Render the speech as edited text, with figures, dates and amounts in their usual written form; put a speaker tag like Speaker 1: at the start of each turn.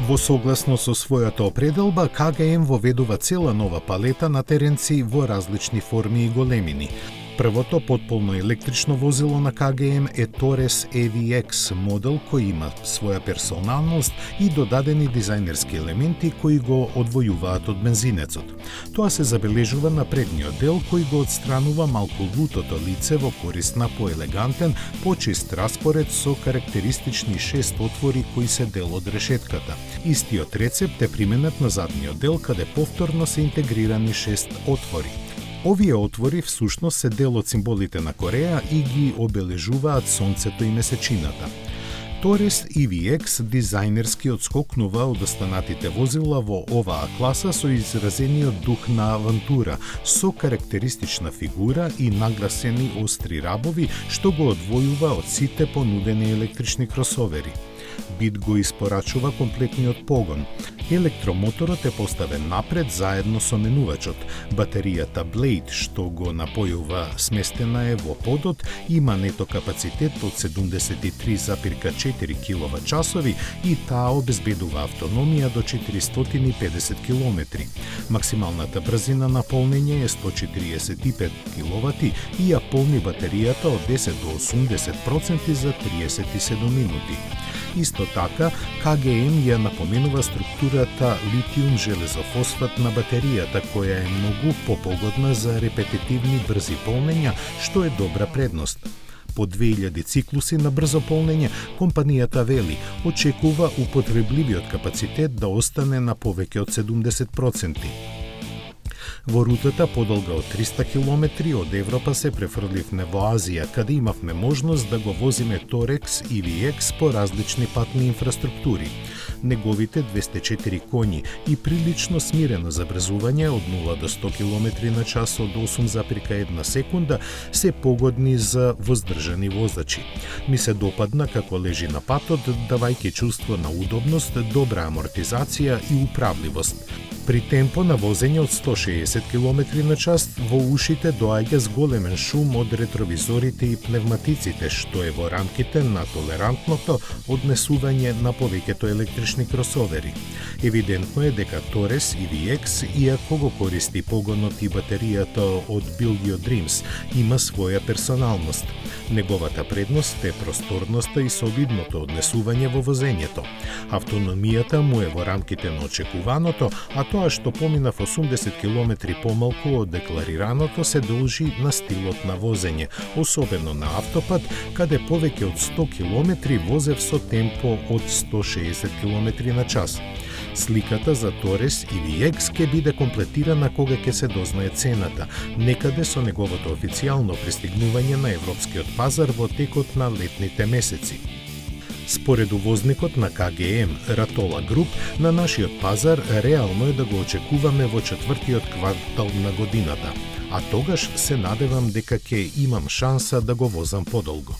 Speaker 1: Во согласно со својата определба, КГМ воведува цела нова палета на теренци во различни форми и големини. Првото потполно електрично возило на КГМ е Торес EVX модел кој има своја персоналност и додадени дизајнерски елементи кои го одвојуваат од бензинецот. Тоа се забележува на предниот дел кој го отстранува малку лутото лице во корист на поелегантен, почист распоред со карактеристични 6 отвори кои се дел од решетката. Истиот рецепт е применет на задниот дел каде повторно се интегрирани 6 отвори. Овие отвори всушност се дел од символите на Кореја и ги обележуваат сонцето и месечината. Торес EVX дизајнерски отскокнува од останатите возила во оваа класа со изразениот дух на авантура, со карактеристична фигура и нагласени остри рабови, што го одвојува од сите понудени електрични кросовери. БИТ го испорачува комплетниот погон. Електромоторот е поставен напред заедно со менувачот. Батеријата Blade, што го напојува, сместена е во подот, има нето капацитет од 73,4 киловат-часови и таа обезбедува автономија до 450 км. Максималната брзина на полнење е 145 киловати и ја полни батеријата од 10 до 80% за 37 минути. Исто така, КГМ ја напоменува структурата литиум железофосфат на батеријата, која е многу попогодна за репетитивни брзи полнења, што е добра предност. По 2000 циклуси на брзо полнење, компанијата вели, очекува употребливиот капацитет да остане на повеќе од 70%. Во рутата подолга од 300 км од Европа се префрливме во Азија, каде имавме можност да го возиме Торекс EVX по различни патни инфраструктури. Неговите 204 коњи и прилично смирено забрзување од 0 до 100 км на час од 8,1 секунда се погодни за воздржани возачи. Ми се допадна како лежи на патот, давајќи чувство на удобност, добра амортизација и управливост. При темпо на возење од 160 км на час во ушите доаѓа зголемен шум од ретровизорите и пневматиците, што е во рамките на толерантното однесување на повеќето електрични кросовери. Евидентно е дека Торес EVX, иако го користи погонот и батеријата од Build Your Dreams, има своја персоналност. Неговата предност е просторноста и солидното однесување во возењето. Автономијата му е во рамките на очекуваното, а тоа што поминав 80 км помалку од декларираното се должи на стилот на возење, особено на автопат, каде повеќе од 100 км возев со темпо од 160 км на час. Сликата за Торес EVX ќе биде комплетирана кога ќе се дознае цената, некаде со неговото официјално пристигнување на европскиот пазар во текот на летните месеци. Според увозникот на КГМ, Ratola Group, на нашиот пазар реално е да го очекуваме во четвртиот квартал на годината, а тогаш се надевам дека ќе имам шанса да го возам подолго.